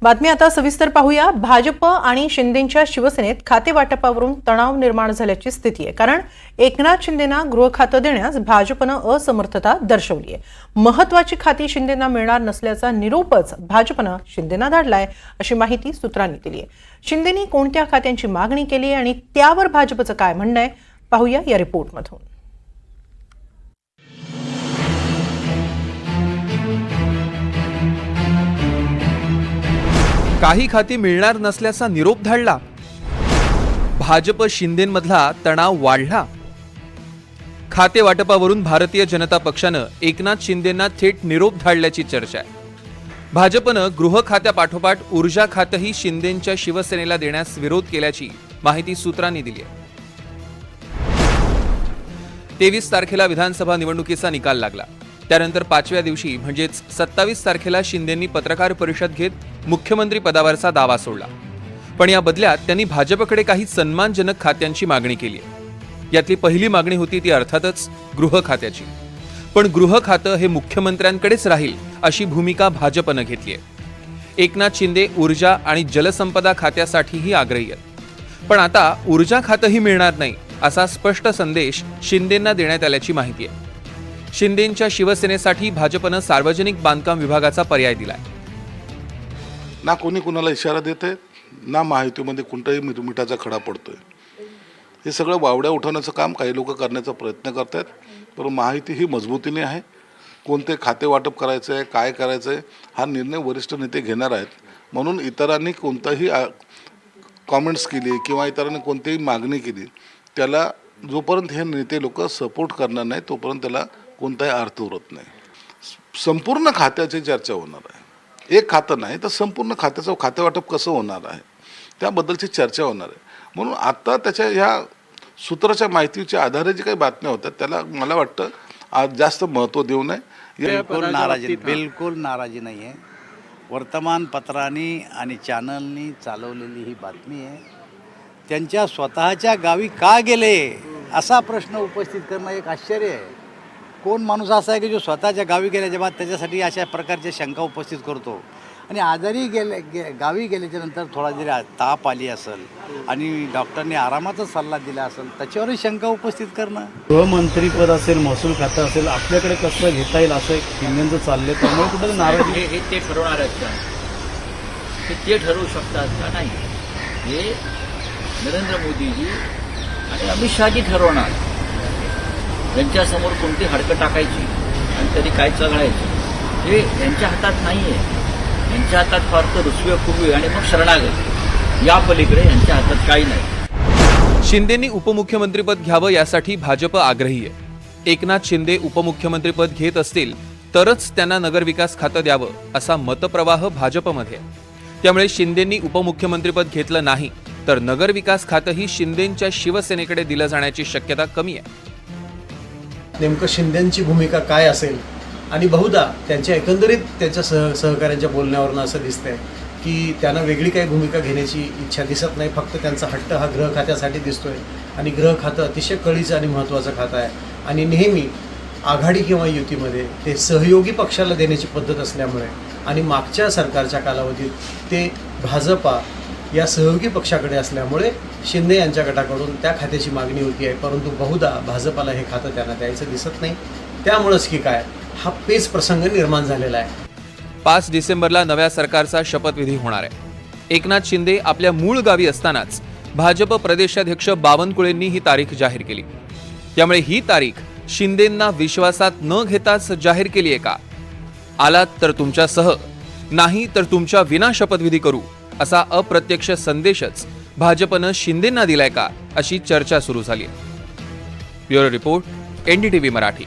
बातमी आता सविस्तर पाहूया। भाजप आणि शिंदेंच्या शिवसेनेत खाते वाटपावरून तणाव निर्माण झाल्याची स्थिती आहे। कारण एकनाथ शिंदेंना गृह खातं देण्यास भाजपनं असमर्थता दर्शवली आहे। महत्त्वाची खाती शिंदेंना मिळणार नसल्याचा निरोपच भाजपनं शिंदेंना धाडलाय, अशी माहिती सूत्रांनी दिली आहे। शिंदेंनी कोणत्या खात्यांची मागणी केली आणि त्यावर भाजपचं काय म्हणणं आहे, पाहूया या रिपोर्टमधून। काही खाती मिळणार नसल्याचा निरोप धाडला। भाजप शिंदेंमधला तणाव वाढला। खाते वाटपावरून भारतीय जनता पक्षानं एकनाथ शिंदेंना थेट निरोप धाडल्याची चर्चा आहे। भाजपनं गृह खात्यापाठोपाठ ऊर्जा खातंही शिंदेंच्या शिवसेनेला देण्यास विरोध केल्याची माहिती सूत्रांनी दिली आहे। 23 तारखेला विधानसभा निवडणुकीचा निकाल लागला। त्यानंतर 5व्या दिवशी म्हणजेच 27 तारखेला शिंदेंनी पत्रकार परिषद घेत मुख्यमंत्री पदावरचा दावा सोडला। पण या बदल्यात त्यांनी भाजपकडे काही सन्मानजनक खात्यांची मागणी केली आहे। यातली पहिली मागणी होती ती अर्थातच गृह खात्याची। पण गृह खातं हे मुख्यमंत्र्यांकडेच राहील अशी भूमिका भाजपनं घेतली आहे। एकनाथ शिंदे ऊर्जा आणि जलसंपदा खात्यासाठीही आग्रही आहेत। पण आता ऊर्जा खातंही मिळणार नाही असा स्पष्ट संदेश शिंदेंना देण्यात आल्याची माहिती आहे। शिंदेंच्या शिवसेनेसाठी भाजपनं सार्वजनिक बांधकाम विभागाचा पर्याय दिलाय। ना कोणी कुणाला इशारा देते, ना महायुतीमध्ये कोणताही मिठाचा खडा पडतोय। हे सगळं वावड्या उठवण्याचं काम काही लोक करण्याचा प्रयत्न करतात, पण महायुती ही मजबूतीने आहे। कोणते खाते वाटप करायचं आहे, काय करायचं आहे, हा निर्णय वरिष्ठ नेते घेणार आहेत। म्हणून इतरांनी कोणताही कॉमेंट्स केली किंवा इतरांनी कोणतीही मागणी केली, त्याला जोपर्यंत हे नेते लोक सपोर्ट करणार नाही तोपर्यंत त्याला कोणताही अर्थ उरत नाही। संपूर्ण खात्याची चर्चा होणार आहे। एक खातं नाही तर संपूर्ण खात्याचं खाते वाटप कसं होणार आहे त्याबद्दलची चर्चा होणार आहे। म्हणून आता त्याच्या ह्या सूत्राच्या माहितीच्या आधारे जी काही बातम्या होतात त्याला मला वाटतं आज जास्त महत्त्व देऊ नये। बिलकुल नाराजी नाही आहे। वर्तमानपत्रांनी आणि चॅनलनी चालवलेली ही बातमी आहे। त्यांच्या स्वतःच्या गावी का गेले असा प्रश्न उपस्थित करणं एक आश्चर्य आहे। कोण माणूस असा आहे की जो स्वतःच्या गावी गेल्याच्या बाद त्याच्यासाठी अशा प्रकारच्या शंका उपस्थित करतो आणि आजारी गावी गेल्याच्या नंतर थोडा जरी ताप आली असेल आणि डॉक्टरने आरामाचा सल्ला दिला असेल त्याच्यावरही शंका उपस्थित करणं। गृहमंत्रीपद असेल, महसूल खातं असेल, आपल्याकडे कसं घेता येईल असं एक शिंदेचं चाललंय, त्यामुळे कुठं नाराजी हे ते ठरवणार आहेत का? ते ठरवू शकतात का? नाही, हे नरेंद्र मोदीजी आणि अमित शहाजी ठरवणार। त्यांच्यासमोर कोणती हडकं टाकायची आणि कधी काय चघळायची हे त्यांच्या हातात नाहीये। यांच्या हातात फार तर रुसवे फुगवे आणि मग शरणागती, या पलीकडे यांच्या हातात काही नाही। शिंदेंनी उपमुख्यमंत्रीपद घ्यावं यासाठी भाजप आग्रही आहे। एकनाथ शिंदे उपमुख्यमंत्रीपद घेत असतील तरच त्यांना नगरविकास खातं द्यावं असा मतप्रवाह भाजपमध्ये आहे। त्यामुळे शिंदेंनी उपमुख्यमंत्रीपद घेतलं नाही तर नगरविकास खातंही शिंदेंच्या शिवसेनेकडे दिलं जाण्याची शक्यता कमी आहे। नेमकं शिंदेंची भूमिका काय असेल आणि बहुधा त्यांच्या एकंदरीत त्यांच्या सहकाऱ्यांच्या बोलण्यावरून असं दिसतंय की त्यांना वेगळी काही भूमिका घेण्याची इच्छा दिसत नाही। फक्त त्यांचा हट्ट हा गृह खात्यासाठी दिसतोय आणि गृह खातं अतिशय कळीचं आणि महत्त्वाचं खातं आहे आणि नेहमी आघाडी किंवा युतीमध्ये ते सहयोगी पक्षाला देण्याची पद्धत असल्यामुळे आणि मागच्या सरकारच्या कालावधीत ते भाजपा या सहयोगी पक्षाकडे असल्यामुळे शिंदे यांच्या गटाकडून त्या खात्याची मागणी होती आहे, परंतु बहुधा भाजपाला हे खातं त्यांना द्यायचं दिसत नाही। त्यामुळेच की काय हा पेच प्रसंग निर्माण झालेला आहे। 5 डिसेंबरला नव्या सरकारचा शपथविधी होणार आहे। एकनाथ शिंदे आपल्या मूळ गावी असतानाच भाजप प्रदेशाध्यक्ष बावनकुळेंनी ही तारीख जाहीर केली। त्यामुळे ही तारीख शिंदेंना विश्वासात न घेताच जाहीर केली आहे का? आलात तर तुमच्यासह, नाही तर तुमच्या विना शपथविधी करू असा अप्रत्यक्ष संदेशच भाजपनं शिंदेंना दिलाय का, अशी चर्चा सुरू झाली आहे। Bureau report, NDTV Marathi.